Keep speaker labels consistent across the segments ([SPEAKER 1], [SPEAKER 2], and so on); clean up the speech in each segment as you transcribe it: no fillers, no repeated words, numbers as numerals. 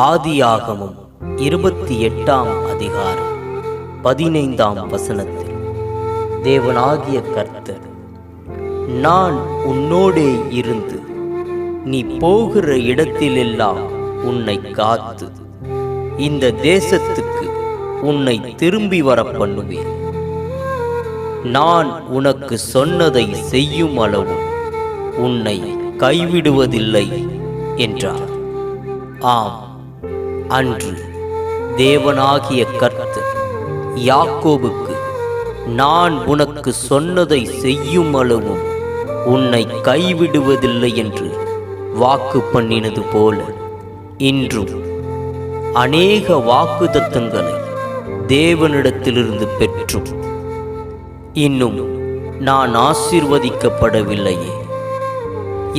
[SPEAKER 1] ஆதியாகமம் 28ஆம் அதிகாரம் 15ஆம் வசனத்தில் தேவனாகிய கர்த்தர், நான் உன்னோடே இருந்து நீ போகிற இடத்திலெல்லாம் உன்னை காத்து இந்த தேசத்துக்கு உன்னை திரும்பி வர பண்ணுவேன். நான் உனக்கு சொன்னதை செய்யும் அளவு உன்னை கைவிடுவதில்லை என்றார். ஆம், அன்று தேவனாகிய கர்த்தர் யாக்கோபுக்கு, நான் உனக்கு சொன்னதை செய்யும் அளவும் உன்னை கைவிடுவதில்லை என்று வாக்கு பண்ணினது போல, இன்றும் அநேக வாக்குத்தத்தங்களை தேவனிடத்திலிருந்து பெற்றும் இன்னும் நான் ஆசீர்வதிக்கப்படவில்லையே,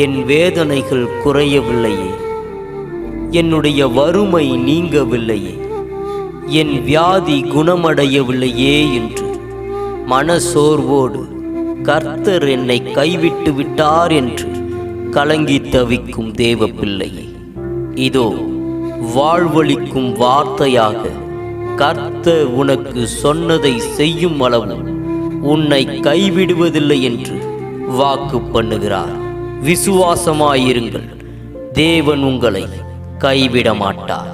[SPEAKER 1] என் வேதனைகள் குறையவில்லையே, என்னுடைய வறுமை நீங்கவில்லையே, என் வியாதி குணமடையவில்லையே என்று மனசோர்வோடு கர்த்தர் என்னை கைவிட்டு விட்டார் என்று கலங்கி தவிக்கும் தேவ பிள்ளையே, இதோ வாழ்வளிக்கும் வார்த்தையாக கர்த்தர் உனக்கு சொன்னதை செய்யும் அளவு உன்னை கைவிடுவதில்லை என்று வாக்கு பண்ணுகிறார். விசுவாசமாயிருங்கள், தேவன் உங்களை கைவிட மாட்டார்.